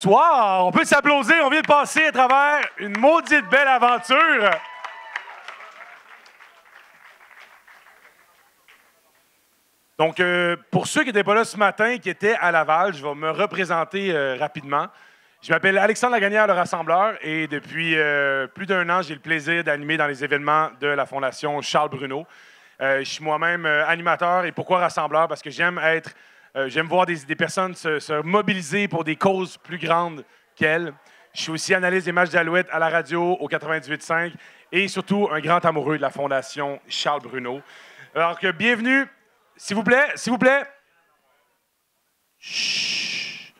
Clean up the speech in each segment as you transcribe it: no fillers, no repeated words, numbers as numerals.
Soir, on peut s'applaudir, on vient de passer à travers une maudite belle aventure. Donc, pour ceux qui n'étaient pas là ce matin, qui étaient à Laval, je vais me représenter rapidement. Je m'appelle Alexandre Lagonière, le rassembleur, et depuis plus d'un an, j'ai le plaisir d'animer dans les événements de la Fondation Charles Bruno. Je suis moi-même animateur, et pourquoi rassembleur? Parce que j'aime voir des personnes se mobiliser pour des causes plus grandes qu'elles. Je suis aussi analyste des matchs d'Alouette à la radio au 98.5 et surtout un grand amoureux de la Fondation Charles Bruno. Alors que bienvenue, s'il vous plaît. Chut.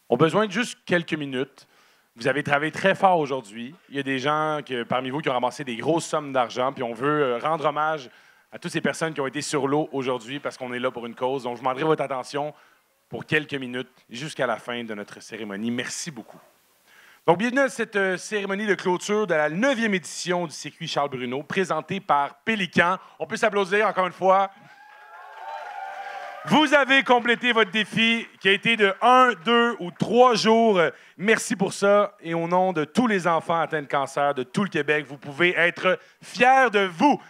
On a besoin de juste quelques minutes. Vous avez travaillé très fort aujourd'hui. Il y a des gens parmi vous qui ont ramassé des grosses sommes d'argent, puis on veut rendre hommage à toutes ces personnes qui ont été sur l'eau aujourd'hui parce qu'on est là pour une cause. Donc, je vous demanderai votre attention pour quelques minutes jusqu'à la fin de notre cérémonie. Merci beaucoup. Donc, bienvenue à cette cérémonie de clôture de la 9e édition du circuit Charles Bruno, présentée par Pélican. On peut s'applaudir encore une fois. Vous avez complété votre défi qui a été de 1, 2 ou 3 jours. Merci pour ça. Et au nom de tous les enfants atteints de cancer de tout le Québec, vous pouvez être fiers de vous.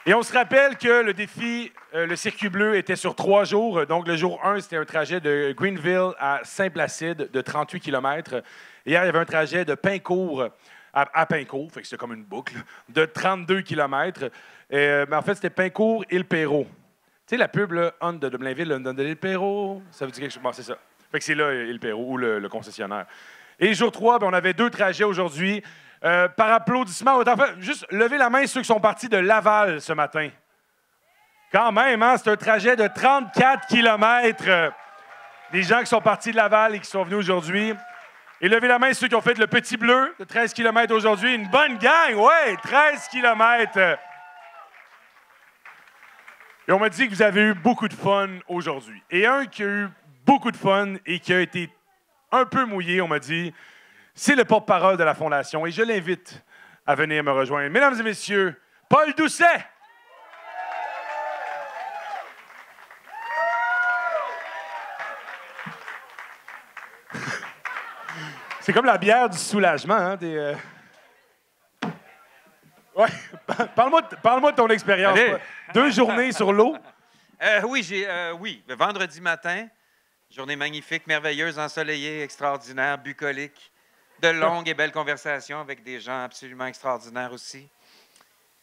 Et on se rappelle que le défi, le circuit bleu, était sur 3 jours. Donc, le jour 1, c'était un trajet de Greenville à Saint-Placide de 38 km. Hier, il y avait un trajet de Pincourt à Pincourt, fait que c'est comme une boucle, de 32 km. Mais en fait, c'était Pincourt, Île-Perrot. Tu sais, la pub, là, Honda de Blainville, Honda de l'Île-Perrot, ça veut dire quelque chose? Bon, c'est ça. Fait que c'est là, Île-Perrot, ou le concessionnaire. Et jour 3, on avait 2 trajets aujourd'hui. Par applaudissement, juste levez la main ceux qui sont partis de Laval ce matin. Quand même, hein, c'est un trajet de 34 km. Des gens qui sont partis de Laval et qui sont venus aujourd'hui. Et levez la main ceux qui ont fait le Petit Bleu de 13 km aujourd'hui. Une bonne gang, ouais, 13 km. Et on m'a dit que vous avez eu beaucoup de fun aujourd'hui. Et un qui a eu beaucoup de fun et qui a été un peu mouillé, on m'a dit, c'est le porte-parole de la Fondation. Et je l'invite à venir me rejoindre. Mesdames et messieurs, Paul Doucet! C'est comme la bière du soulagement. Hein, Ouais. Parle-moi de ton expérience. 2 journées sur l'eau. Oui, le vendredi matin, journée magnifique, merveilleuse, ensoleillée, extraordinaire, bucolique. De longues et belles conversations avec des gens absolument extraordinaires aussi.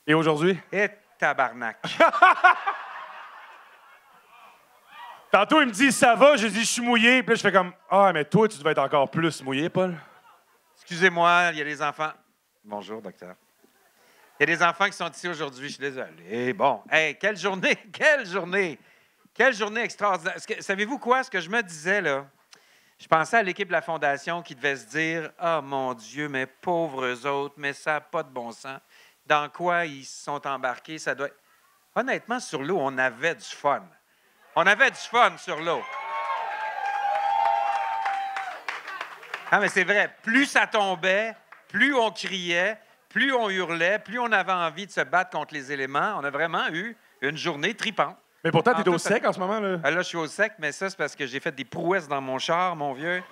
Et aujourd'hui? Et tabarnak. Tantôt, il me dit « ça va », je dis « je suis mouillé », puis là, je fais comme « ah, mais toi, tu devais être encore plus mouillé, Paul ». Excusez-moi, il y a des enfants... Bonjour, docteur. Il y a des enfants qui sont ici aujourd'hui, je suis désolé. Bon, hey, quelle journée, quelle journée! Quelle journée extraordinaire. Savez-vous quoi, ce que je me disais, là? Je pensais à l'équipe de la Fondation qui devait se dire « ah, mon Dieu, mais pauvres eux autres, mais ça n'a pas de bon sens. Dans quoi ils se sont embarqués, ça doit... » Honnêtement, sur l'eau, on avait du fun. On avait du fun sur l'eau. Ah, mais c'est vrai. Plus ça tombait, plus on criait, plus on hurlait, plus on avait envie de se battre contre les éléments. On a vraiment eu une journée tripante. Mais pourtant, tu es au sec en ce moment. Là, je suis au sec, mais ça, c'est parce que j'ai fait des prouesses dans mon char, mon vieux.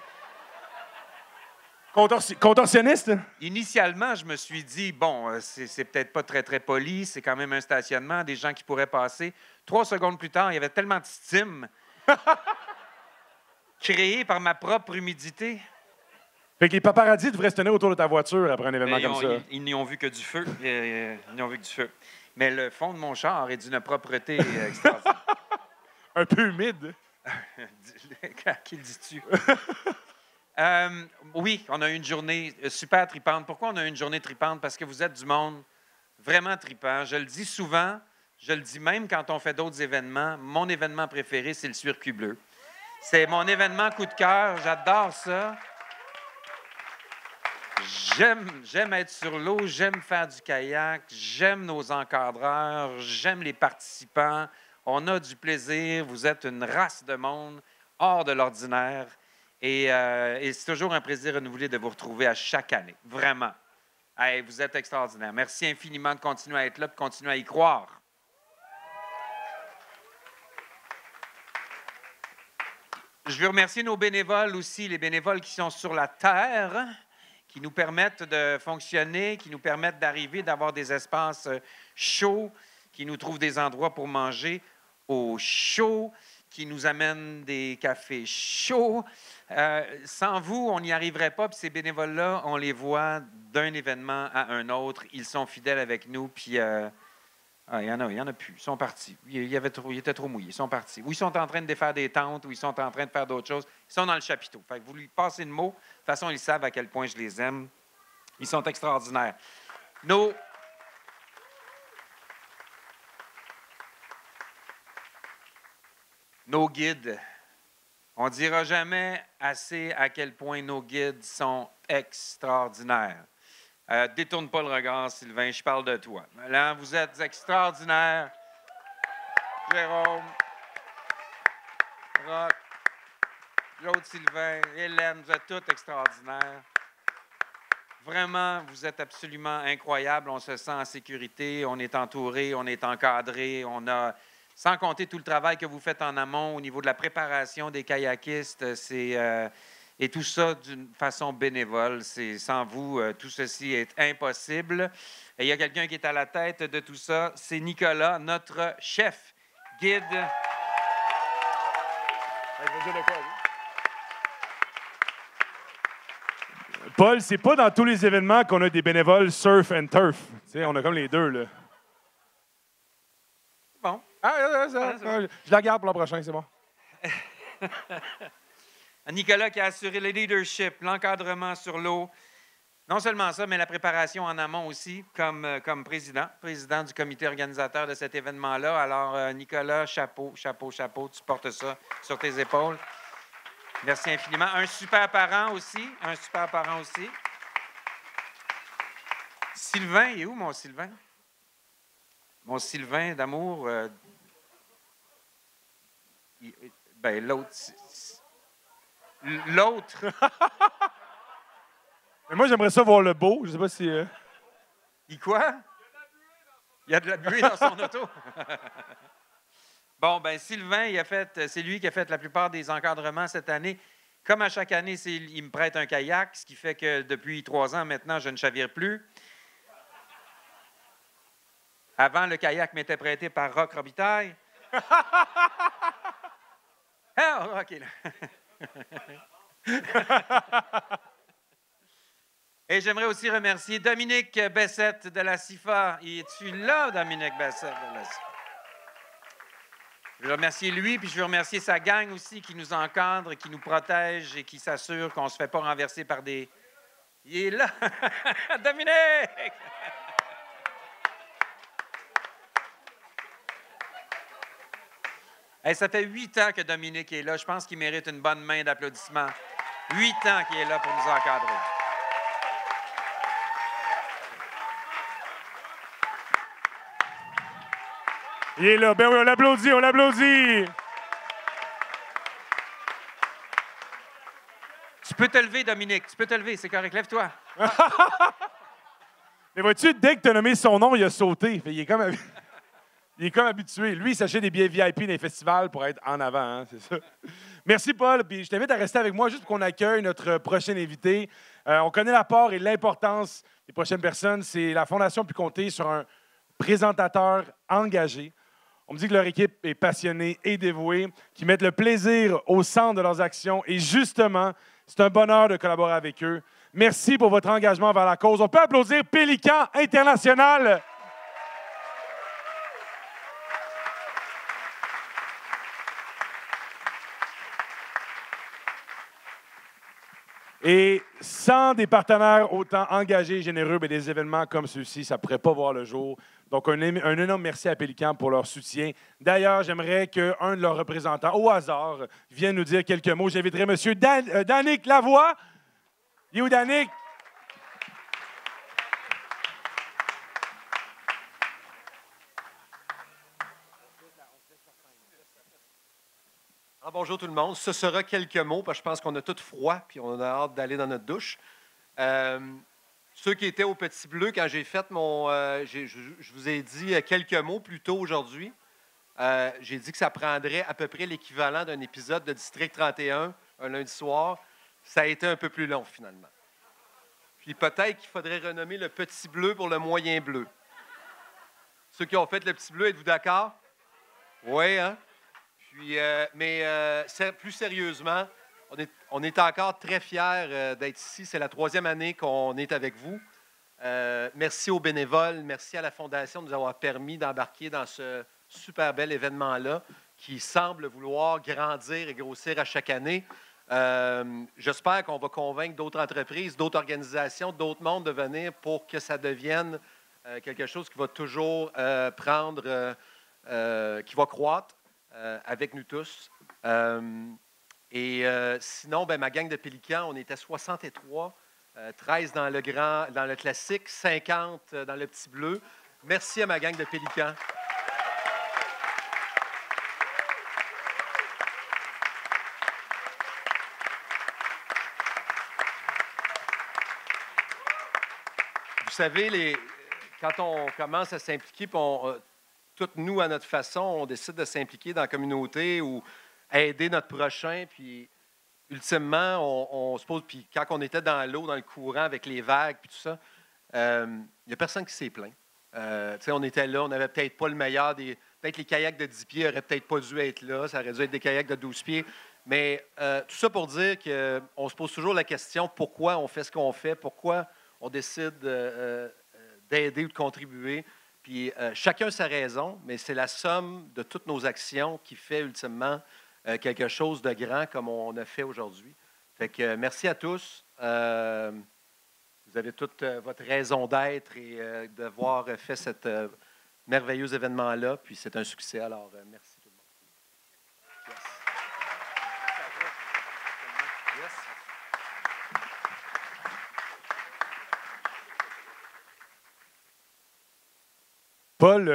Contorsionniste? Initialement, je me suis dit, bon, c'est peut-être pas très, très poli, c'est quand même un stationnement, des gens qui pourraient passer. 3 secondes plus tard, il y avait tellement de stime créée par ma propre humidité. Fait que les paparazzis devraient se tenir autour de ta voiture après un événement comme ça. Ils n'y ont vu que du feu. Ils n'y ont vu que du feu. Mais le fond de mon char est d'une propreté extraordinaire. Un peu humide. À qui le dis-tu? Oui, on a eu une journée super tripante. Pourquoi on a eu une journée tripante? Parce que vous êtes du monde vraiment tripant. Je le dis souvent, je le dis même quand on fait d'autres événements. Mon événement préféré, c'est le circuit bleu. C'est mon événement coup de cœur. J'adore ça. J'aime être sur l'eau, j'aime faire du kayak, j'aime nos encadreurs, j'aime les participants. On a du plaisir. Vous êtes une race de monde hors de l'ordinaire. Et c'est toujours un plaisir renouvelé de vous retrouver à chaque année. Vraiment. Hey, vous êtes extraordinaires. Merci infiniment de continuer à être là et de continuer à y croire. Je veux remercier nos bénévoles aussi, les bénévoles qui sont sur la terre, qui nous permettent de fonctionner, qui nous permettent d'arriver, d'avoir des espaces chauds, qui nous trouvent des endroits pour manger au chaud, qui nous amènent des cafés chauds. Sans vous, on n'y arriverait pas. Puis ces bénévoles-là, on les voit d'un événement à un autre. Ils sont fidèles avec nous. Puis il y en a plus. Ils sont partis. Il était trop mouillé. Ils sont partis. Ou ils sont en train de défaire des tentes, ou ils sont en train de faire d'autres choses. Ils sont dans le chapiteau. Fait que vous lui passez le mot. De toute façon, ils savent à quel point je les aime. Ils sont extraordinaires. Nos guides. On ne dira jamais assez à quel point nos guides sont extraordinaires. Détourne pas le regard, Sylvain, je parle de toi. Là, vous êtes extraordinaires. Jérôme, Roch, Claude, Sylvain, Hélène, vous êtes tous extraordinaires. Vraiment, vous êtes absolument incroyables. On se sent en sécurité, on est entouré, on est encadré, on a... Sans compter tout le travail que vous faites en amont au niveau de la préparation des kayakistes, et tout ça d'une façon bénévole. Sans vous, tout ceci est impossible. Et il y a quelqu'un qui est à la tête de tout ça, c'est Nicolas, notre chef guide. Paul, c'est pas dans tous les événements qu'on a des bénévoles surf and turf. Tu sais, on a comme les deux, là. Bon. Je la garde pour le prochain, c'est bon. Nicolas qui a assuré le leadership, l'encadrement sur l'eau. Non seulement ça, mais la préparation en amont aussi, comme président du comité organisateur de cet événement-là. Alors, Nicolas, chapeau, tu portes ça sur tes épaules. Merci infiniment. Un super parent aussi. Sylvain, il est où mon Sylvain? Mon Sylvain d'amour, l'autre. Mais moi, j'aimerais ça voir le beau. Je sais pas si... Il quoi? Il y a de la buée dans son auto. Bon, ben Sylvain, c'est lui qui a fait la plupart des encadrements cette année. Comme à chaque année, il me prête un kayak, ce qui fait que depuis 3 ans maintenant, je ne chavire plus. Avant, le kayak m'était prêté par Roch Robitaille. Ah, OK, là. Et j'aimerais aussi remercier Dominique Bessette de la CIFA. Es-tu là, Dominique Bessette de la CIFA? Je veux remercier lui, puis je veux remercier sa gang aussi qui nous encadre, qui nous protège et qui s'assure qu'on ne se fait pas renverser par des... Il est là! Dominique! Hey, ça fait 8 ans que Dominique est là. Je pense qu'il mérite une bonne main d'applaudissements. 8 ans qu'il est là pour nous encadrer. Il est là. Ben oui, on l'applaudit. Tu peux te lever, Dominique. Tu peux te lever, c'est correct. Lève-toi. Mais vois-tu, dès que tu as nommé son nom, il a sauté. Il est comme habitué. Lui, il s'achète des billets VIP dans les festivals pour être en avant, hein, c'est ça. Merci, Paul. Puis je t'invite à rester avec moi juste pour qu'on accueille notre prochain invité. On connaît l'apport et l'importance des prochaines personnes. C'est la Fondation peut compter sur un présentateur engagé. On me dit que leur équipe est passionnée et dévouée, qu'ils mettent le plaisir au centre de leurs actions. Et justement, c'est un bonheur de collaborer avec eux. Merci pour votre engagement vers la cause. On peut applaudir Pélican International. Et sans des partenaires autant engagés et généreux, bien, des événements comme ceux-ci, ça ne pourrait pas voir le jour. Donc, un énorme merci à Pélican pour leur soutien. D'ailleurs, j'aimerais qu'un de leurs représentants, au hasard, vienne nous dire quelques mots. J'inviterai M. Danick Lavoie. Il est où, Danick? Bonjour tout le monde. Ce sera quelques mots parce que je pense qu'on a tous froid puis on a hâte d'aller dans notre douche. Ceux qui étaient au Petit Bleu, quand j'ai fait je vous ai dit quelques mots plus tôt aujourd'hui. J'ai dit que ça prendrait à peu près l'équivalent d'un épisode de District 31, un lundi soir. Ça a été un peu plus long, finalement. Puis peut-être qu'il faudrait renommer le petit bleu pour le moyen bleu. Ceux qui ont fait le petit bleu, êtes-vous d'accord? Oui, hein? Puis, plus sérieusement, on est encore très fiers d'être ici. C'est la 3e année qu'on est avec vous. Merci aux bénévoles, merci à la Fondation de nous avoir permis d'embarquer dans ce super bel événement-là qui semble vouloir grandir et grossir à chaque année. J'espère qu'on va convaincre d'autres entreprises, d'autres organisations, d'autres mondes de venir pour que ça devienne quelque chose qui va toujours qui va croître avec nous tous. Sinon, ma gang de Pélicans, on était 63, 13 dans le classique, 50 dans le petit bleu. Merci à ma gang de Pélicans. Vous savez, quand on commence à s'impliquer, toutes nous, à notre façon, on décide de s'impliquer dans la communauté ou aider notre prochain, puis ultimement, on se pose, puis quand on était dans l'eau, dans le courant, avec les vagues, puis tout ça, il n'y a personne qui s'est plaint. On était là, on n'avait peut-être pas le meilleur peut-être les kayaks de 10 pieds n'auraient peut-être pas dû être là, ça aurait dû être des kayaks de 12 pieds, mais tout ça pour dire qu'on se pose toujours la question, pourquoi on fait ce qu'on fait, pourquoi on décide d'aider ou de contribuer. Puis chacun sa raison, mais c'est la somme de toutes nos actions qui fait ultimement quelque chose de grand comme on a fait aujourd'hui. Fait que merci à tous. Vous avez toute votre raison d'être et d'avoir fait cet merveilleux événement-là. Puis c'est un succès. Alors, merci tout le monde. Yes. Yes. Paul,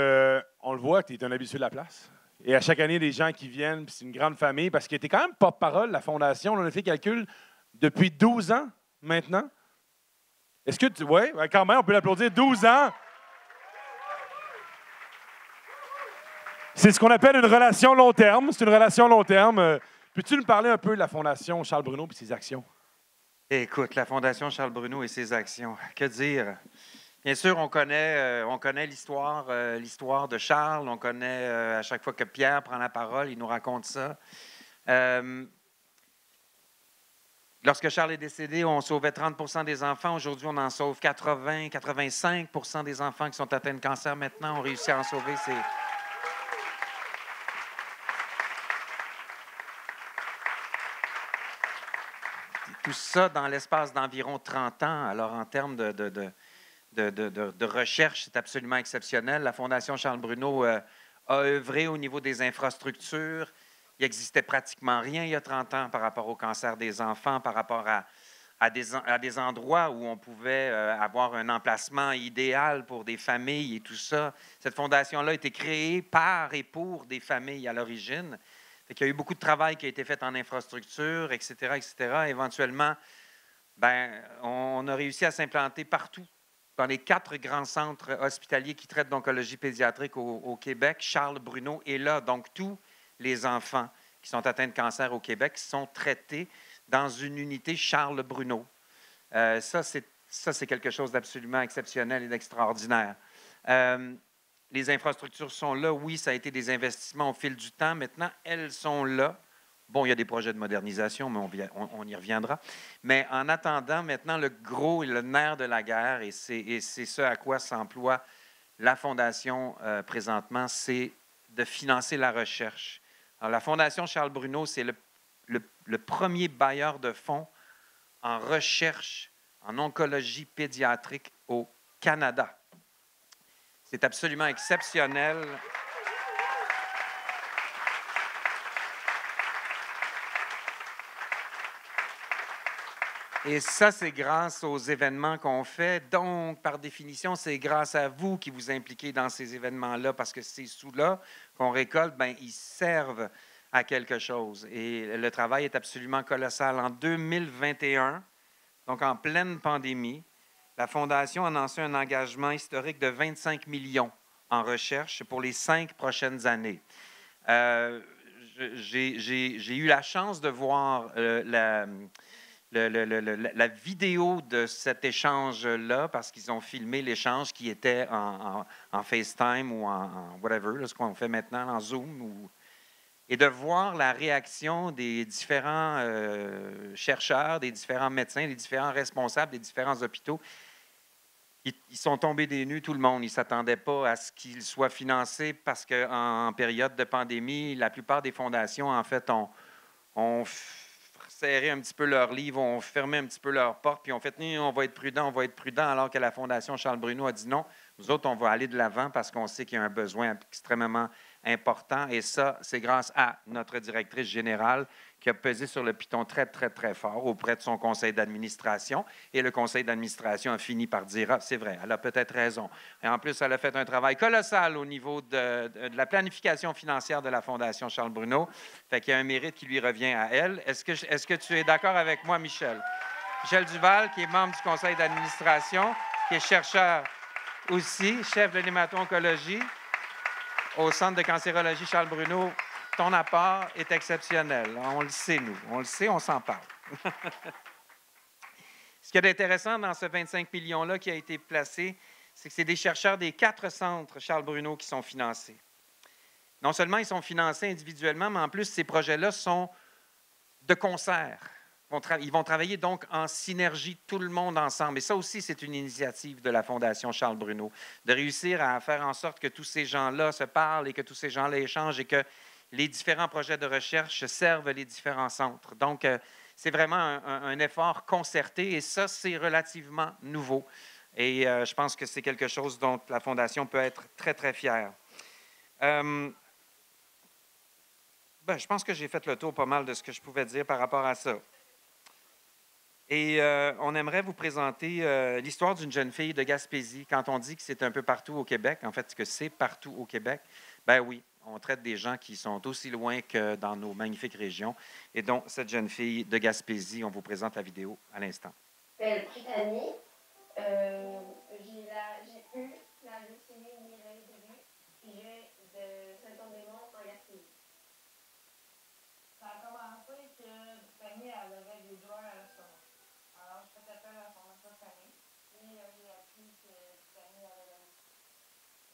on le voit, tu es un habitué de la place. Et à chaque année, des gens qui viennent, puis c'est une grande famille, parce que tu es quand même porte-parole de la Fondation. On a fait le calcul depuis 12 ans maintenant. Est-ce que tu. Oui, quand même, on peut l'applaudir. 12 ans. C'est ce qu'on appelle une relation long terme. C'est une relation long terme. Peux-tu nous parler un peu de la Fondation Charles Bruno et ses actions? Écoute, la Fondation Charles Bruno et ses actions, que dire? Bien sûr, on connaît l'histoire de Charles. On connaît à chaque fois que Pierre prend la parole, il nous raconte ça. Lorsque Charles est décédé, on sauvait 30 des enfants. Aujourd'hui, on en sauve 85 des enfants qui sont atteints de cancer. Maintenant, on réussit à en sauver. Tout ça dans l'espace d'environ 30 ans. Alors, en termes de recherche, c'est absolument exceptionnel. La Fondation Charles Bruno a œuvré au niveau des infrastructures. Il n'existait pratiquement rien il y a 30 ans par rapport au cancer des enfants, par rapport à des endroits où on pouvait avoir un emplacement idéal pour des familles et tout ça. Cette fondation-là a été créée par et pour des familles à l'origine. Il y a eu beaucoup de travail qui a été fait en infrastructure, etc., etc. Éventuellement, on a réussi à s'implanter partout dans les 4 grands centres hospitaliers qui traitent d'oncologie pédiatrique au Québec. Charles Bruno est là. Donc, tous les enfants qui sont atteints de cancer au Québec sont traités dans une unité Charles Bruno. Ça, c'est quelque chose d'absolument exceptionnel et d'extraordinaire. Les infrastructures sont là. Oui, ça a été des investissements au fil du temps. Maintenant, elles sont là. Bon, il y a des projets de modernisation, mais on y reviendra. Mais en attendant, maintenant, le gros et le nerf de la guerre, et c'est ce à quoi s'emploie la Fondation présentement, c'est de financer la recherche. Alors, la Fondation Charles Bruno, c'est le premier bailleur de fonds en recherche en oncologie pédiatrique au Canada. C'est absolument exceptionnel. Et ça, c'est grâce aux événements qu'on fait. Donc, par définition, c'est grâce à vous qui vous impliquez dans ces événements-là, parce que ces sous-là qu'on récolte, ils servent à quelque chose. Et le travail est absolument colossal. En 2021, donc en pleine pandémie, la Fondation a annoncé un engagement historique de 25 millions en recherche pour les 5 prochaines années. J'ai eu la chance de voir la vidéo de cet échange-là, parce qu'ils ont filmé l'échange qui était en FaceTime ou en whatever, là, ce qu'on fait maintenant en Zoom. Et de voir la réaction des différents chercheurs, des différents médecins, des différents responsables des différents hôpitaux. Ils sont tombés des nues, tout le monde. Ils ne s'attendaient pas à ce qu'ils soient financés parce qu'en période de pandémie, la plupart des fondations, en fait, ont serré un petit peu leurs livres, ont fermé un petit peu leurs portes, puis ont fait « on va être prudent », alors que la Fondation Charles Bruno a dit non. Nous autres, on va aller de l'avant parce qu'on sait qu'il y a un besoin extrêmement important. Et ça, c'est grâce à notre directrice générale qui a pesé sur le piton très, très, très fort auprès de son conseil d'administration. Et le conseil d'administration a fini par dire « Ah, c'est vrai, elle a peut-être raison ». Et en plus, elle a fait un travail colossal au niveau de la planification financière de la Fondation Charles Bruno. Fait qu'il y a un mérite qui lui revient à elle. Est-ce que tu es d'accord avec moi, Michel? Michel Duval, qui est membre du conseil d'administration, qui est chercheur aussi, chef de l'hémato-oncologie au Centre de cancérologie Charles Bruno. Ton apport est exceptionnel. On le sait, nous. On le sait, on s'en parle. Ce qui est intéressant dans ce 25 millions-là qui a été placé, c'est que c'est des chercheurs des 4 centres Charles Bruno qui sont financés. Non seulement ils sont financés individuellement, mais en plus, ces projets-là sont de concert. Ils vont travailler donc en synergie, tout le monde ensemble. Et ça aussi, c'est une initiative de la Fondation Charles Bruno, de réussir à faire en sorte que tous ces gens-là se parlent et que tous ces gens-là échangent et que les différents projets de recherche servent les différents centres. Donc, c'est vraiment un effort concerté et ça, c'est relativement nouveau. Et je pense que c'est quelque chose dont la Fondation peut être très, très fière. Je pense que j'ai fait le tour pas mal de ce que je pouvais dire par rapport à ça. Et on aimerait vous présenter l'histoire d'une jeune fille de Gaspésie. Quand on dit que c'est un peu partout au Québec, en fait, que c'est partout au Québec, ben oui, on traite des gens qui sont aussi loin que dans nos magnifiques régions. Et donc, cette jeune fille de Gaspésie, on vous présente la vidéo à l'instant. Brittany, j'ai eu la leucémie myéloïde aiguë, puis j'ai de syndrome en Gaspésie. Ça a commencé que Brittany, elle avait des douleurs à l'estomac. Alors, je faisais appel à son médecin de famille. Et j'ai appris que Brittany avait la leucémie.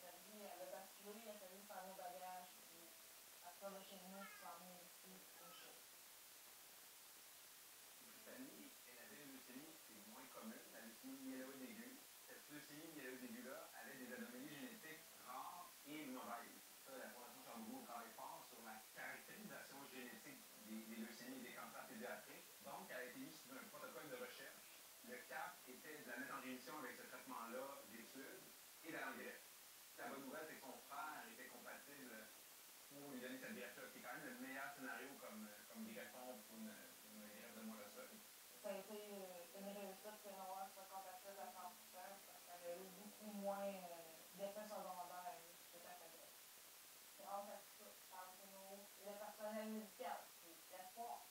La vie, elle a basculé, il a fallu faire nos bagages, puis partir de chez nous, puis s'emmener ici, une chose. Brittany, elle avait une leucémie qui est moins commune, la leucémie myéloïde aiguë. Cette leucémie myéloïde aiguë-là avait des anomalies génétiques rares et mauvaises. Ça, la Fondation Charles Bruno travaille fort sur la caractérisation génétique des leucémies et des cancers pédiatriques. Donc, elle a été mise sous un protocole de recherche. Le cap était de la mettre en rémission avec ce traitement-là d'études et d'aller en greffe. La bonne nouvelle, c'est que son frère était compatible pour lui donner cette greffe-là, qui est quand même le meilleur scénario comme greffon pour une greffe de moelle osseuse. Ça a été une réussite que Noah soit compatible à 100% parce qu'elle a eu beaucoup moins d'effets secondaires suite à sa greffe. Grâce à tout ça, Charles Bruno, le personnel médical, c'est l'espoir.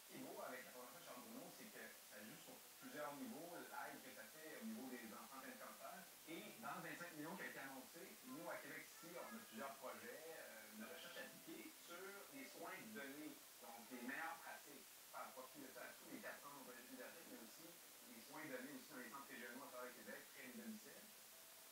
Ce qui est beau avec la Fondation Charles Bruno, c'est que ça joue sur plusieurs niveaux, l'aide que ça fait au niveau des enfants atteints de cancer. Et dans le 25 millions qui a été annoncé, nous, à Québec, ici, on a plusieurs projets de recherche appliquée sur les soins donnés, donc les meilleures pratiques. Faire profiter de ça à tous les 4 centres de pédiatrique, mais aussi les soins donnés aussi dans les centres régionaux à travers le Québec, près des domiciles.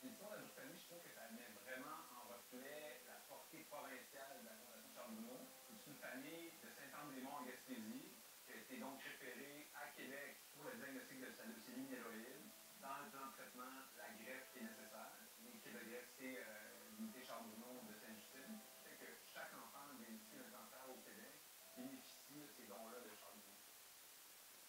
L'histoire de Brittany, je trouve que ça met vraiment en reflet la portée provinciale de la Fondation Charles Bruno. C'est une famille de Saint-Anne-des-Monts en Gaspésie qui a été donc référée à Québec pour le diagnostic de sa leucémie myéloïde. Dans le plan de traitement, la greffe qui est nécessaire. L'équipe de greffe, c'est l'unité Charles Bruno de Sainte-Justine, qui fait que chaque enfant bénéficie d'un cancer au Québec bénéficie de ces dons-là de Charles Bruno.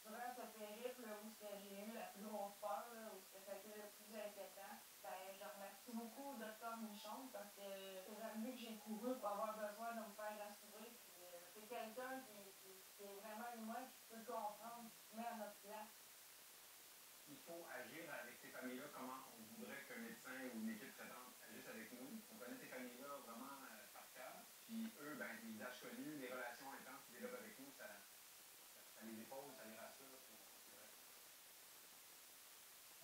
Durant ce périple où j'ai eu la plus grosse peur, où ça a été le plus inquiétant, je remercie beaucoup le Dr Michon parce que c'est vers lui que j'ai couru pour avoir besoin de me faire rassurer. C'est quelqu'un qui est vraiment humain, qui peut comprendre, qui se met à notre place. Il faut agir avec ces familles-là comment on voudrait qu'un médecin ou une équipe traitante agisse avec nous. On connaît ces familles-là vraiment par cœur. Puis eux, les visages connus, les relations intenses qu'ils développent avec nous, ça les épaule, ça les rassure. C'est vrai.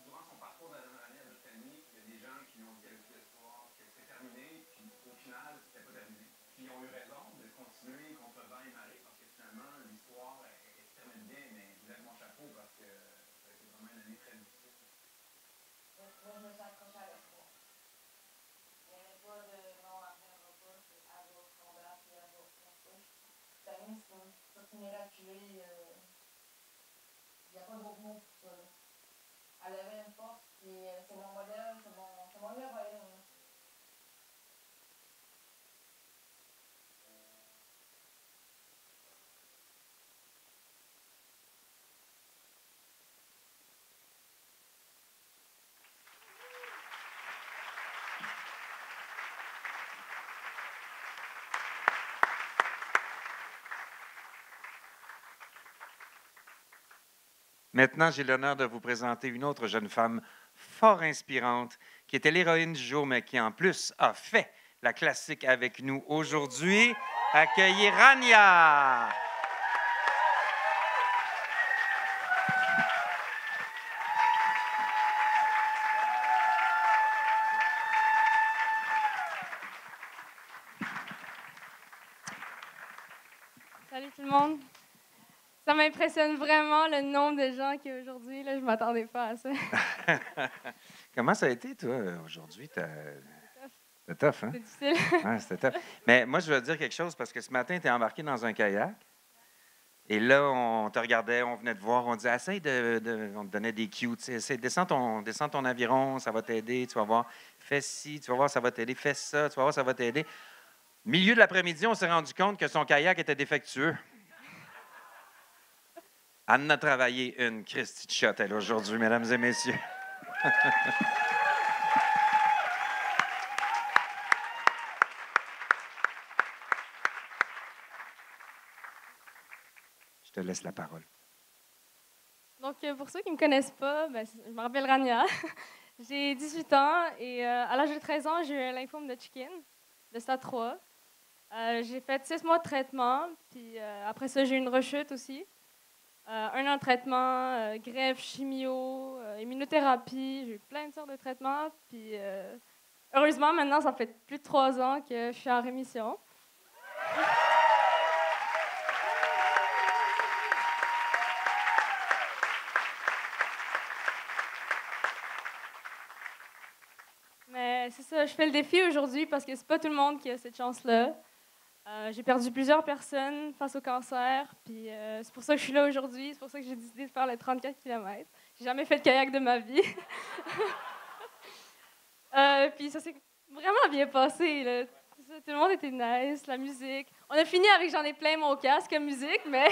Durant son parcours de la dernière année à Brittany, il y a des gens qui lui ont dit à l'espoir que c'était terminé, puis au final, c'était pas terminé. Puis c'est mon modèle, c'est mon héroïne. Maintenant, j'ai l'honneur de vous présenter une autre jeune femme fort inspirante qui était l'héroïne du jour, mais qui en plus a fait la classique avec nous aujourd'hui. Accueillez Rania! Salut tout le monde. Ça m'impressionne vraiment le nombre de gens qu'il y a aujourd'hui. Là, je ne m'attendais pas à ça. Comment ça a été, toi, aujourd'hui? C'était tough, hein? C'est difficile. Ouais, c'était tough. Mais moi, je veux dire quelque chose parce que ce matin, tu es embarqué dans un kayak. Et là, on te regardait, on venait te voir, on disait, essaye on te donnait des cues, descends ton aviron, ça va t'aider, tu vas voir, fais ci, tu vas voir, ça va t'aider, fais ça, tu vas voir, ça va t'aider. Milieu de l'après-midi, on s'est rendu compte que son kayak était défectueux. Anne a travaillé une Christy de shot, elle, aujourd'hui, mesdames et messieurs. Je te laisse la parole. Donc, pour ceux qui ne me connaissent pas, je m'appelle Rania. J'ai 18 ans et à l'âge de 13 ans, j'ai eu un lymphome de Hodgkin, de stade 3. J'ai fait 6 mois de traitement, puis après ça, j'ai eu une rechute aussi. 1 an de traitement, greffe, chimio, immunothérapie, j'ai eu plein de sortes de traitements. Puis heureusement, maintenant, ça fait plus de 3 ans que je suis en rémission. Mais c'est ça, je fais le défi aujourd'hui parce que c'est pas tout le monde qui a cette chance-là. J'ai perdu plusieurs personnes face au cancer, puis c'est pour ça que je suis là aujourd'hui, c'est pour ça que j'ai décidé de faire les 34 km. J'ai jamais fait de kayak de ma vie. Puis ça s'est vraiment bien passé, là. Tout le monde était nice, la musique. On a fini avec J'en ai plein mon casque comme musique, mais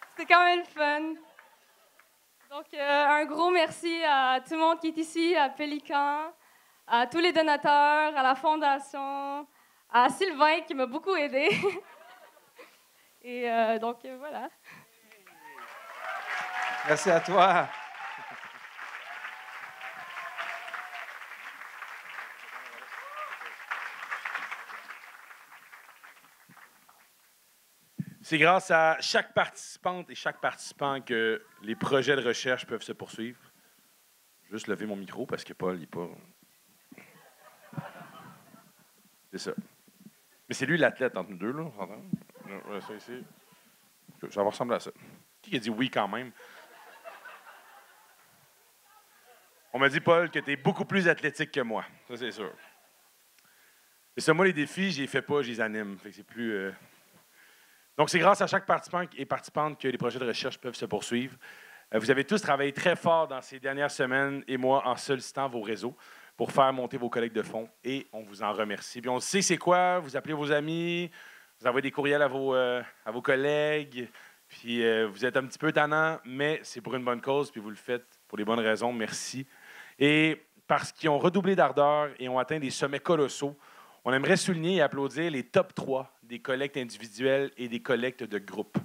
c'était quand même le fun. Donc, un gros merci à tout le monde qui est ici, à Pélican, à tous les donateurs, à la Fondation, à Sylvain qui m'a beaucoup aidé. Et donc, voilà. Merci à toi. C'est grâce à chaque participante et chaque participant que les projets de recherche peuvent se poursuivre. Juste lever mon micro parce que Paul, il n'est pas... C'est ça. Mais c'est lui l'athlète entre nous deux, là. Ouais, ça ici. Ça va ressembler à ça. Qui a dit oui quand même? On m'a dit, Paul, que tu es beaucoup plus athlétique que moi. Ça, c'est sûr. Et ça, moi, les défis, je les fais pas, je les anime. Fait que c'est plus... Donc, c'est grâce à chaque participant et participante que les projets de recherche peuvent se poursuivre. Vous avez tous travaillé très fort dans ces dernières semaines et mois en sollicitant vos réseaux pour faire monter vos collectes de fonds et on vous en remercie. Puis on sait c'est quoi, vous appelez vos amis, vous envoyez des courriels à vos collègues, puis vous êtes un petit peu tannant, mais c'est pour une bonne cause, puis vous le faites pour les bonnes raisons. Merci. Et parce qu'ils ont redoublé d'ardeur et ont atteint des sommets colossaux, on aimerait souligner et applaudir les top 3 des collectes individuelles et des collectes de groupe.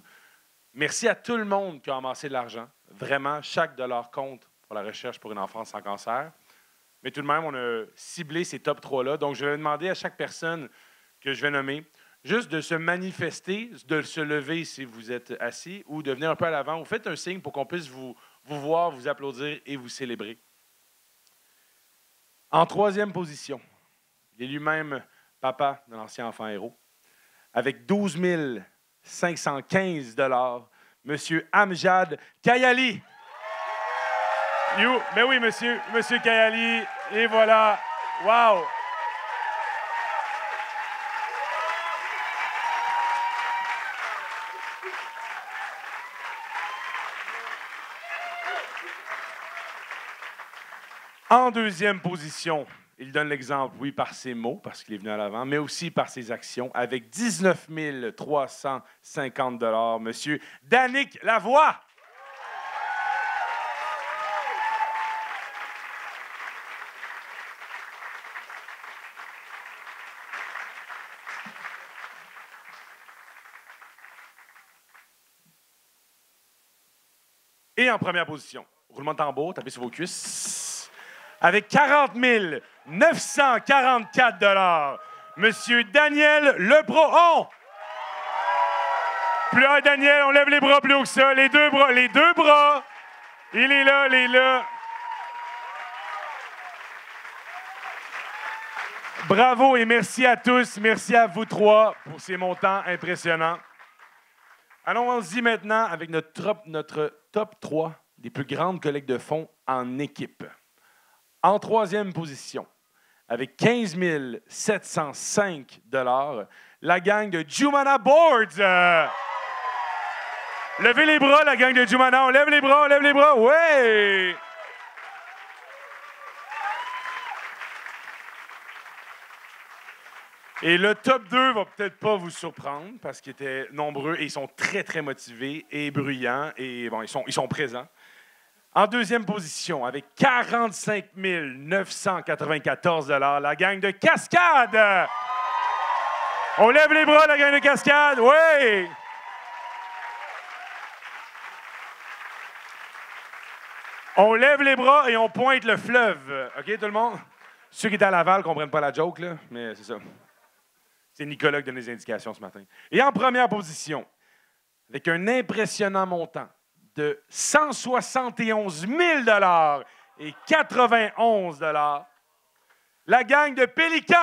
Merci à tout le monde qui a amassé de l'argent. Vraiment, chaque dollar compte pour la recherche pour une enfance sans cancer. Mais tout de même, on a ciblé ces top 3-là. Donc, je vais demander à chaque personne que je vais nommer juste de se manifester, de se lever si vous êtes assis ou de venir un peu à l'avant. Vous faites un signe pour qu'on puisse vous voir, vous applaudir et vous célébrer. En 3e position, il est lui-même papa de l'ancien enfant héros. Avec 12 515 $, M. Amjad Kayali. Mais oui, monsieur Kayali. Et voilà. Wow! En deuxième position, il donne l'exemple, oui, par ses mots, parce qu'il est venu à l'avant, mais aussi par ses actions, avec 19 350 $, Monsieur Danick Lavoie. Et en première position, roulement de tambour, tapez sur vos cuisses, avec 40 944 $, Monsieur Daniel Lebron. Plus haut, Daniel, on lève les bras plus haut que ça. Les deux bras, les deux bras. Il est là, il est là. Bravo et merci à tous. Merci à vous trois pour ces montants impressionnants. Allons-y maintenant avec notre top 3 des plus grandes collectes de fonds en équipe. En troisième position, avec 15 705 $, la gang de Jumana Boards. Levez les bras, la gang de Jumana. On lève les bras, on lève les bras. Ouais! Et le top 2 va peut-être pas vous surprendre parce qu'ils étaient nombreux et ils sont très, très motivés et bruyants. Et bon, ils sont présents. En deuxième position, avec 45 994 $, la gang de Cascade. On lève les bras, la gang de Cascade. Oui! On lève les bras et on pointe le fleuve. OK, tout le monde? Ceux qui étaient à Laval ne comprennent pas la joke, là, mais c'est ça. C'est Nicolas qui donne les indications ce matin. Et en première position, avec un impressionnant montant de 171 000 $ et 91 $, la gang de Pélican.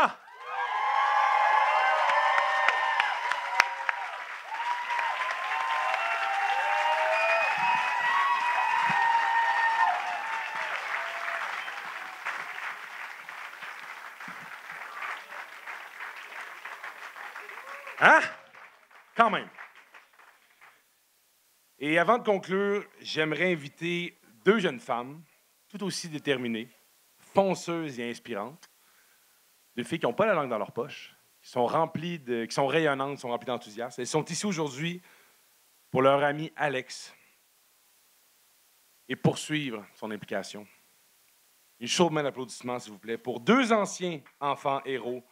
Hein? Quand même. Et avant de conclure, j'aimerais inviter deux jeunes femmes, tout aussi déterminées, fonceuses et inspirantes, deux filles qui n'ont pas la langue dans leur poche, qui sont rayonnantes, qui sont remplies d'enthousiasme. Elles sont ici aujourd'hui pour leur ami Alex et poursuivre son implication. Une chaude main d'applaudissements, s'il vous plaît, pour deux anciens enfants héros,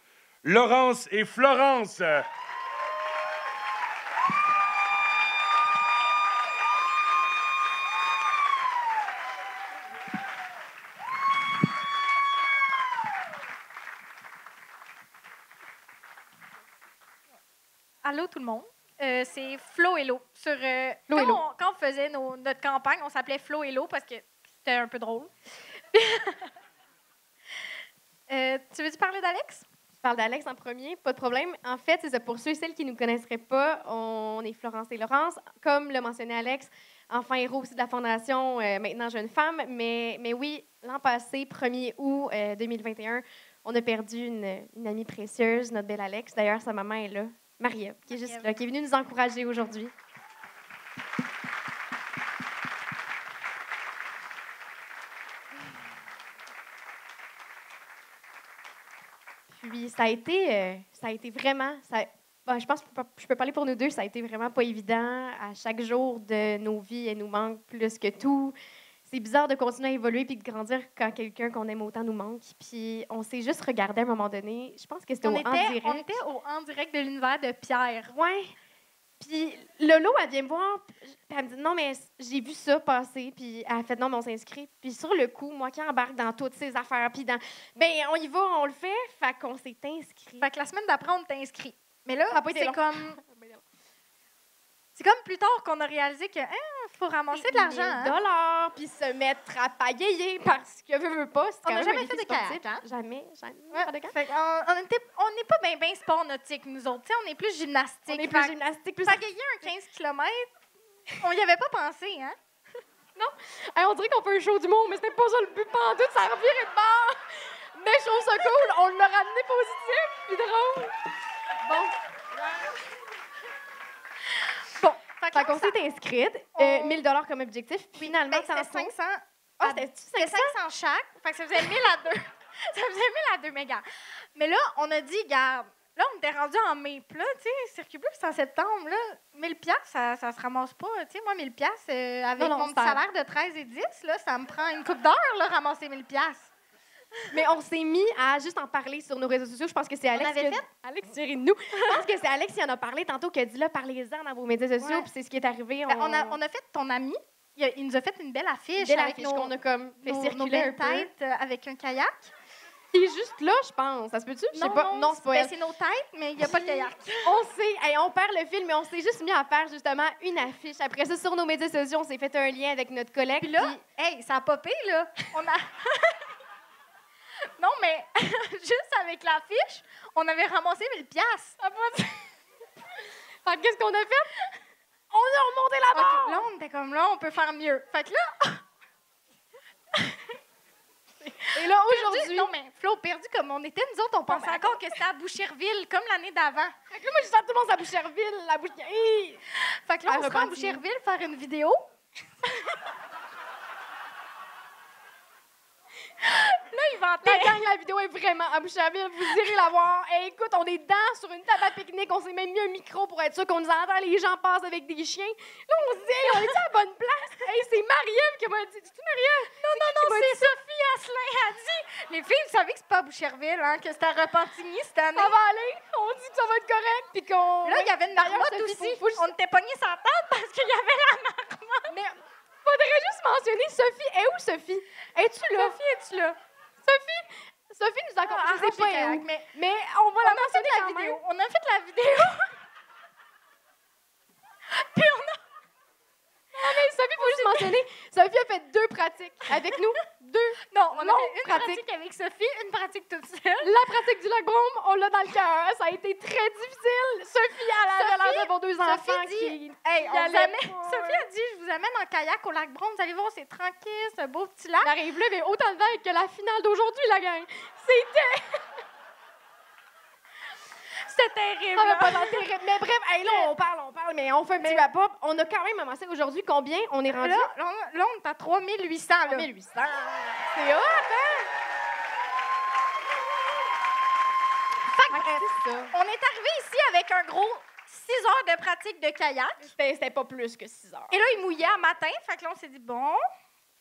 Laurence et Florence. Allô tout le monde, c'est Flo Hello. Quand on faisait notre campagne, on s'appelait Flo Hello parce que c'était un peu drôle. Tu veux-tu parler d'Alex? Je parle d'Alex en premier, pas de problème. En fait, c'est ça, pour ceux et celles qui ne nous connaisseraient pas, on est Florence et Laurence. Comme l'a mentionné Alex, enfant héros aussi de la Fondation Maintenant Jeune Femme. Mais oui, l'an passé, 1er août 2021, on a perdu une amie précieuse, notre belle Alex. D'ailleurs, sa maman est là. Maria, qui est juste là, qui est venue nous encourager aujourd'hui. Puis ça a été vraiment, je pense que je peux parler pour nous deux, ça a été vraiment pas évident. À chaque jour de nos vies, elle nous manque plus que tout. C'est bizarre de continuer à évoluer puis de grandir quand quelqu'un qu'on aime autant nous manque. Puis on s'est juste regardé à un moment donné. Je pense que c'était en direct. On était au en direct de l'univers de Pierre. Oui. Puis Lolo, elle vient me voir. Puis elle me dit non, mais j'ai vu ça passer. Puis elle a fait non, mais on s'inscrit. Puis sur le coup, moi qui embarque dans toutes ces affaires, puis on y va, on le fait. Fait qu'on s'est inscrit. Fait que la semaine d'après, on t'a inscrit. Mais là, c'est comme. C'est comme plus tard qu'on a réalisé que faut ramasser de l'argent. $, puis se mettre à pagayer parce que veut pas. On n'a jamais fait de kayak, hein? Jamais. Ouais. Fait on n'est pas bien sport nautique, nous autres. T'sais, on est plus gymnastique. Pagayer un 15 km, on n'y avait pas pensé, hein? Non. Hey, on dirait qu'on fait un show d'humour, mais c'était pas ça le but pantoute, ça a reviré de bord. Mais je trouve ça cool, on l'a ramené positif, puis drôle. Bon. Bon. Fait qu'on s'est inscrite, 1 000 $ comme objectif. Finalement, c'était 500. Ah, c'était-tu C'était 500? 500 chaque. Fait que ça faisait 1000 à 2. Ça faisait 1000 à 2 mégas. Mais là, on a dit, garde, là, on était rendu en mai. Puis là, tu sais, Circuit Bleu, c'est en septembre. Là, 1000 piastres, ça se ramasse pas. Tu sais, moi, 1000 piastres, avec Non, mon c'est petit salaire de 13 et 10, là, ça me prend une couple d'heures, là, ramasser 1000 piastres. Mais on s'est mis à juste en parler sur nos réseaux sociaux. Je pense que c'est Alex. avait fait? Alex, tu ris de nous. Je pense que c'est Alex qui en a parlé tantôt, qui a dit là, parlez-en dans vos médias sociaux, Ouais. puis c'est ce qui est arrivé. Ben, on a fait ton ami. Il nous a fait une belle affiche Dès avec l'affiche qu'on a comme fait nos circuler un belles peu. têtes avec un kayak. Qui est juste là, je pense. Ça se peut-tu? Je sais pas. Non, c'est pas ben, elle. c'est nos têtes, mais il n'y a pas de kayak. On perd le fil, mais on s'est juste mis à faire justement une affiche. Après ça, sur nos médias sociaux, on s'est fait un lien avec notre collègue. Puis là, hey, ça a popé, là. On a... non, mais juste avec l'affiche, on avait ramassé 1000 piastres. Fait que qu'est-ce qu'on a fait? On a remonté la barre! OK, là, on était comme là, on peut faire mieux. Fait que là... Et là, aujourd'hui... Non, mais Flo, perdu comme on était, nous autres, on pensait encore que c'était à Boucherville, comme l'année d'avant. Fait que là, moi, je sens tout le monde à Boucherville, la Boucherville. Fait que là, Ah, on se rend à repenti. Boucherville faire une vidéo. Là, il La vantait. gang, la vidéo est vraiment à Boucherville. Vous irez la voir. Et écoute, on est dedans sur une table à pique-nique. On s'est même mis un micro pour être sûr qu'on nous entend. Les gens passent avec des chiens. Là, on se dit, hey, on est à la bonne place? Hey, c'est Marie-Ève qui m'a dit. C'est-tu Marie-Ève? Non, c'est Sophie Asselin a dit. Les filles, vous savez que c'est pas à Boucherville, hein, que c'était à Repentigny cette année. Ça va aller. On dit que ça va être correct. Puis qu'on. Là, il y avait une D'ailleurs, marmotte Sophie, aussi. faut juste- On était pognés sur la table parce qu'il y avait la marmotte. Mais faudrait juste mentionner Sophie. Est où, Sophie? Es-tu là? Sophie, es-tu là? Sophie nous a Ah, je sais pas arrange où. les kayaks, Mais on va On la a fait mentionner la quand vidéo. même. On a fait la vidéo. Puis on a... Ah, mais Sophie, faut juste mentionner. Sophie a fait 2 pratiques avec nous. 2. Non, on a Non, fait une pratique avec Sophie, une pratique toute seule. La pratique du lac Brome, on l'a dans le cœur. Ça a été très difficile. Sophie, elle avait l'air d'avoir 2 enfants Sophie dit, qui... hey, on y vous allaient amène- pas. Sophie a dit, je vous amène en kayak au lac Brome. Vous allez voir, c'est tranquille, c'est un beau petit lac. Elle arrive là, mais autant de vagues que la finale d'aujourd'hui, la gang. C'était... C'était terrible. Ça va pas dans terrible. Mais bref, hey, là, on parle, mais on fait un petit wrap-up. On a quand même avancé aujourd'hui. Combien on est rendu? Là, on est à 3800. Là. 3800. C'est hot, hein? Fait que, C'est ça. on est arrivé ici avec un gros 6 heures de pratique de kayak. C'était pas plus que 6 heures. Et là, il mouillait à matin. Fait que là, on s'est dit, bon,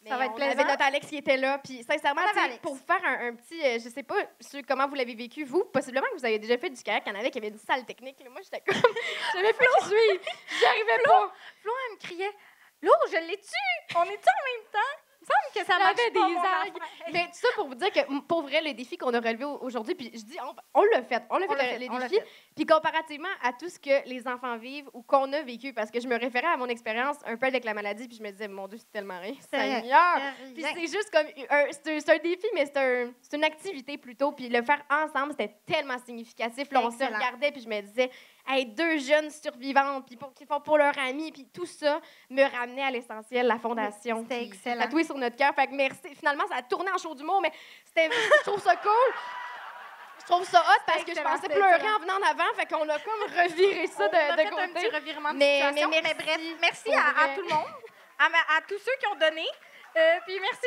ça va être On plaisant. avait notre Alex qui était là. Puis sincèrement, On avait tu sais, Alex. pour vous faire un petit... je sais pas comment vous l'avez vécu, vous. Possiblement que vous avez déjà fait du kayak. Il y en avait qui avaient une salle technique. Là. Moi, j'étais comme... J'avais plus qui suivre. J'y arrivais pas. Flo, elle me criait, L'eau, je l'ai tué. On est-tu en même temps? Il me semble que ça Il y marche avait pas, des mon algues. affaire. Mais tout ça pour vous dire que, pour vrai, le défi qu'on a relevé aujourd'hui, puis je dis, on l'a fait. On l'a fait, les on l'a défis. fait. Puis comparativement à tout ce que les enfants vivent ou qu'on a vécu, parce que je me référais à mon expérience un peu avec la maladie, puis je me disais, mon Dieu, c'est tellement rien. Seigneur! Puis c'est juste comme, c'est un défi, mais c'est une activité plutôt. Puis le faire ensemble, c'était tellement significatif. Là, on se Excellent. regardait, puis je me disais, hey, 2 jeunes survivantes, puis qui font pour leur ami, puis tout ça me ramenait à l'essentiel, la fondation. C'était puis excellent. tatoué sur notre cœur. Fait que merci. Finalement, ça a tourné en show d'humour, mais je trouve ça cool. Je trouve ça hot parce que je Excellent, pensais c'était pleurer excellent. en venant en avant. Fait qu'on a comme reviré ça On a de fait côté. un petit revirement de Mais situation. merci. Mais bref, merci Pour à vrai. tout le monde, à tous ceux qui ont donné. Puis merci.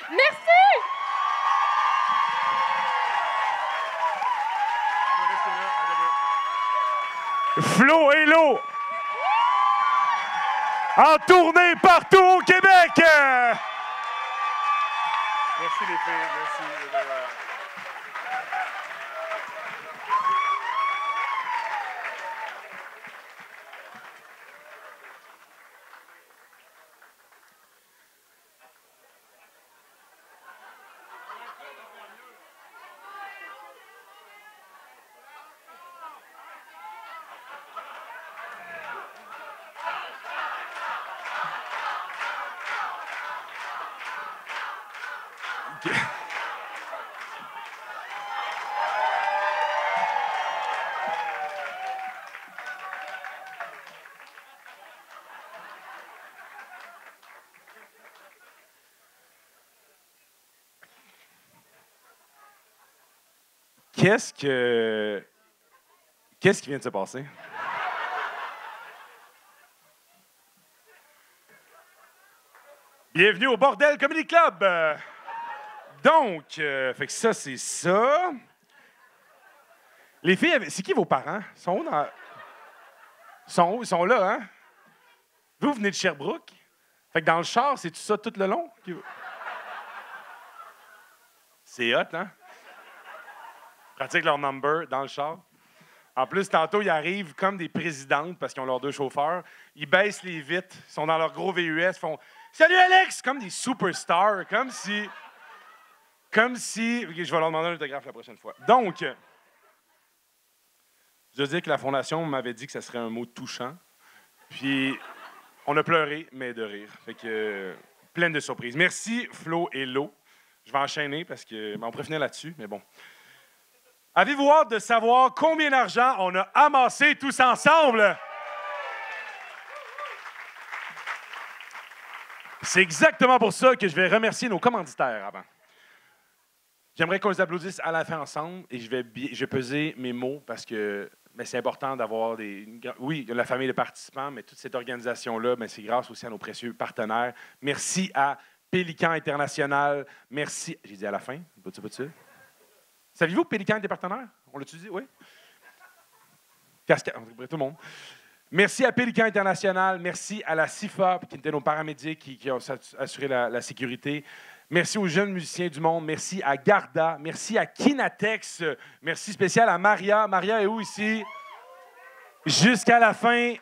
Merci! Flo et Lo, en tournée partout au Québec. Merci les filles, merci. Qu'est-ce qui vient de se passer? Bienvenue au Bordel Comedy Club. Donc, fait que ça, c'est ça. Les filles, c'est qui vos parents? Ils sont où dans... Ils sont là, hein? Vous venez de Sherbrooke? Fait que dans le char, c'est tout ça tout le long? C'est hot, hein? Pratiquent leur number dans le char. En plus, tantôt, ils arrivent comme des présidentes parce qu'ils ont leurs 2 chauffeurs. Ils baissent les vitres, ils sont dans leur gros VUS, ils font « Salut Alex! » Comme des superstars, comme si... Je vais leur demander un autographe la prochaine fois. Donc, je dois dire que la Fondation m'avait dit que ça serait un mot touchant. Puis, on a pleuré, mais de rire. Fait que, pleine de surprises. Merci, Flo et Lo. Je vais enchaîner parce que... on pourrait finir là-dessus, mais bon. Avez-vous hâte de savoir combien d'argent on a amassé tous ensemble? C'est exactement pour ça que je vais remercier nos commanditaires avant. J'aimerais qu'on les applaudisse à la fin ensemble et je vais peser mes mots parce que c'est important d'avoir oui, la famille de participants, mais toute cette organisation-là, c'est grâce aussi à nos précieux partenaires. Merci à Pélican International. Merci. J'ai dit à la fin, pas de Saviez-vous que Pélican est des partenaires? On l'a-tu dit? Oui. Cascade, tout le monde. Merci à Pélican International. Merci à la CIFA, qui étaient nos paramédics qui ont assuré la sécurité. Merci aux jeunes musiciens du monde. Merci à Garda. Merci à Kinatex. Merci spécial à Maria. Maria est où ici? Jusqu'à la fin,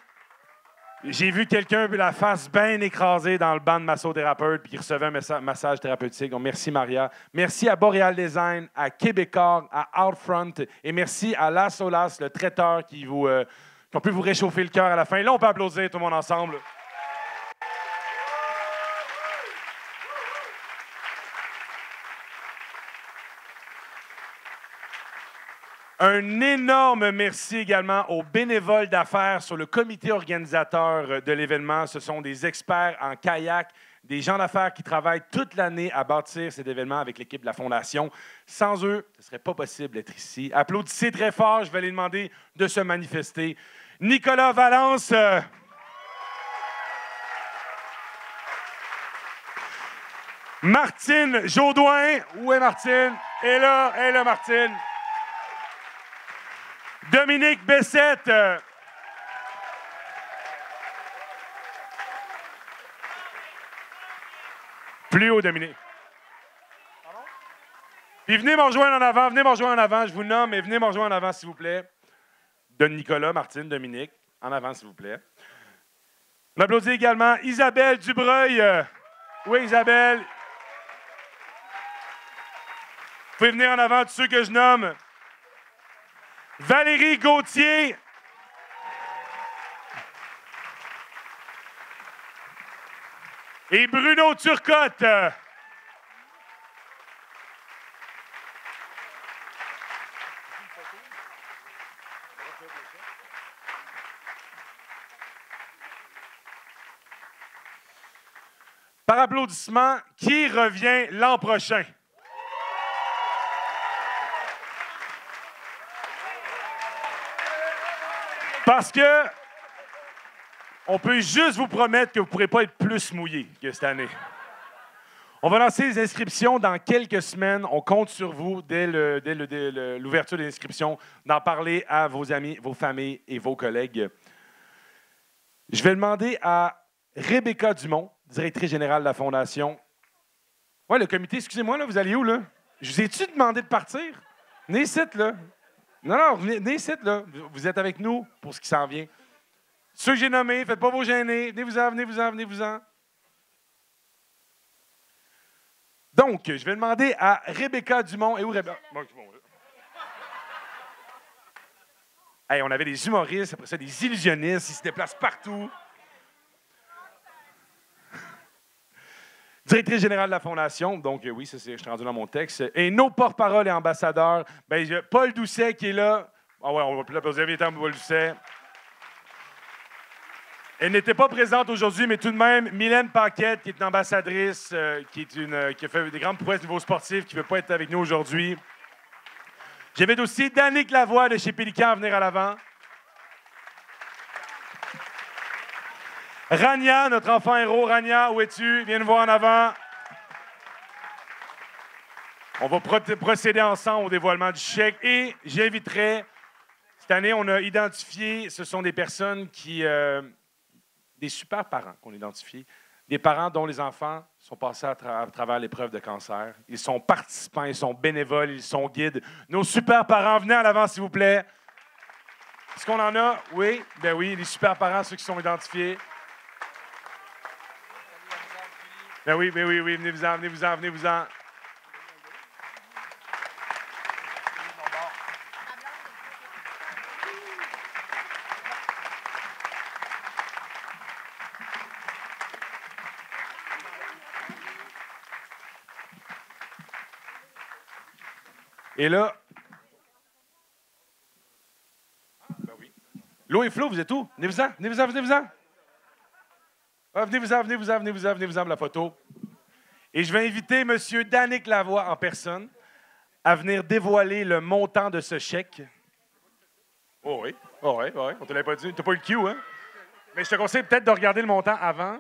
j'ai vu quelqu'un la face bien écrasée dans le banc de massothérapeute puis qui recevait un massage thérapeutique. Donc, merci Maria. Merci à Boreal Design, à Québécois, à Outfront. Et merci à La Solas, le traiteur qui ont pu vous réchauffer le cœur à la fin. Là, on peut applaudir tout le monde ensemble. Un énorme merci également aux bénévoles d'affaires sur le comité organisateur de l'événement. Ce sont des experts en kayak, des gens d'affaires qui travaillent toute l'année à bâtir cet événement avec l'équipe de la Fondation. Sans eux, ce ne serait pas possible d'être ici. Applaudissez très fort, je vais les demander de se manifester. Nicolas Valence. Martine Jaudoin. Où est Martine? Elle est là, Martine. Dominique Bessette. Plus haut, Dominique. Puis venez me rejoindre en avant, je vous nomme, mais venez me rejoindre en avant, s'il vous plaît. De Nicolas, Martine, Dominique, en avant, s'il vous plaît. On applaudit également Isabelle Dubreuil. Oui, Isabelle. Vous pouvez venir en avant, tous ceux que je nomme. Valérie Gauthier. Et Bruno Turcotte. Par applaudissement, qui revient l'an prochain? Parce que on peut juste vous promettre que vous ne pourrez pas être plus mouillé que cette année. On va lancer les inscriptions dans quelques semaines. On compte sur vous, dès l'ouverture des inscriptions, d'en parler à vos amis, vos familles et vos collègues. Je vais demander à Rebecca Dumont, directrice générale de la Fondation. Oui, le comité, excusez-moi, là, vous allez où, là? Je vous ai-tu demandé de partir? Venez ici, là. Non, venez ici, là. Vous êtes avec nous pour ce qui s'en vient. Ceux que j'ai nommés, faites pas vos gênés. Venez-vous-en. Donc, je vais demander à Rebecca Dumont. Et où Rebecca? Hey, on avait des humoristes, après ça, des illusionnistes. Ils se déplacent partout. Directrice générale de la Fondation, donc oui, je suis rendu dans mon texte. Et nos porte-parole et ambassadeurs, Paul Doucet qui est là. Ah ouais, on va plus l'applaudir, viens Paul Doucet. Elle n'était pas présente aujourd'hui, mais tout de même, Mylène Paquette, qui est une ambassadrice, qui a fait des grandes prouesses au niveau sportif, qui ne veut pas être avec nous aujourd'hui. J'avais aussi Danick Lavoie de chez Pélican à venir à l'avant. Rania, notre enfant héros. Rania, où es-tu? Viens nous voir en avant. On va procéder ensemble au dévoilement du chèque et j'inviterai, cette année, on a identifié, ce sont des personnes qui, des super parents qu'on a identifiés, des parents dont les enfants sont passés à travers l'épreuve de cancer. Ils sont participants, ils sont bénévoles, ils sont guides. Nos super parents, venez en avant, s'il vous plaît. Est-ce qu'on en a? Oui? Ben oui, les super parents, ceux qui sont identifiés. Ben oui, venez-vous-en, venez-vous-en, venez-vous-en. Et là, ben oui. L'eau et Flo, vous êtes où? Venez-vous-en, venez-vous-en, venez-vous-en. Ah, venez-vous-en, venez-vous-en, venez-vous-en, venez-vous-en pour la photo. Et je vais inviter M. Danick Lavoie en personne à venir dévoiler le montant de ce chèque. Oh oui, oh oui, oh oui. On ne te l'avait pas dit. Tu n'as pas eu le cue, hein? Mais je te conseille peut-être de regarder le montant avant.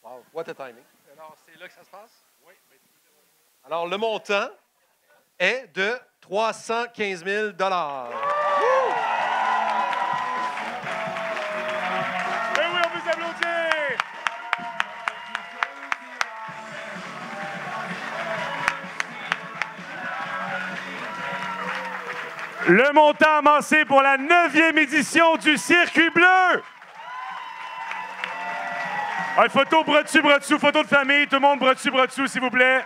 Wow, what a timing. Alors, c'est là que ça se passe? Oui. Alors, le montant est de 315 000 $. Oui, on peut s'applaudir! Le montant amassé pour la 9e édition du Circuit Bleu! Une photo bras dessus, photo de famille. Tout le monde bras dessus, s'il vous plaît.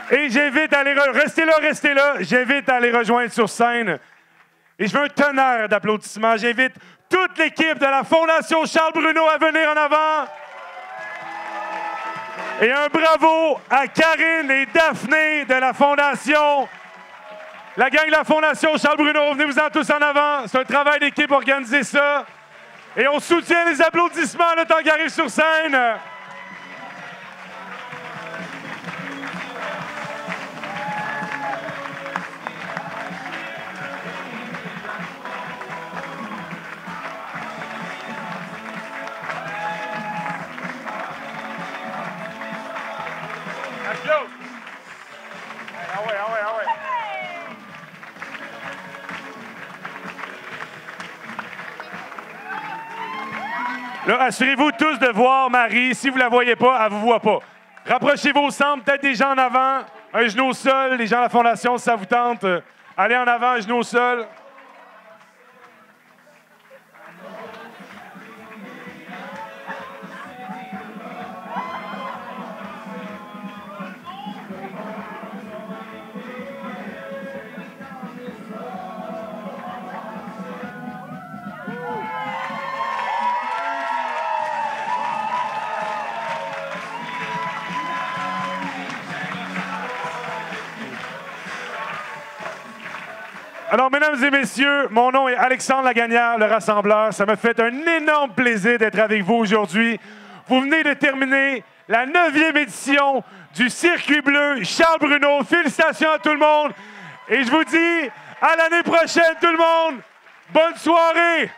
Et j'invite à aller... Restez là. J'invite à aller rejoindre sur scène. Et je veux un tonnerre d'applaudissements. J'invite toute l'équipe de la Fondation Charles Bruno à venir en avant. Et un bravo à Karine et Daphné de la Fondation. La gang de la Fondation Charles Bruno, venez-vous-en tous en avant. C'est un travail d'équipe organiser ça. Et on soutient les applaudissements le temps qu'ils arrivent sur scène. Là, assurez-vous tous de voir Marie. Si vous ne la voyez pas, elle ne vous voit pas. Rapprochez-vous au centre, peut-être des gens en avant, un genou au sol, les gens de la Fondation, si ça vous tente. Allez en avant, un genou au sol. Alors, mesdames et messieurs, mon nom est Alexandre Lagagnère, le rassembleur. Ça me fait un énorme plaisir d'être avec vous aujourd'hui. Vous venez de terminer la 9e édition du Circuit Bleu Charles Bruno. Félicitations à tout le monde. Et je vous dis à l'année prochaine, tout le monde. Bonne soirée.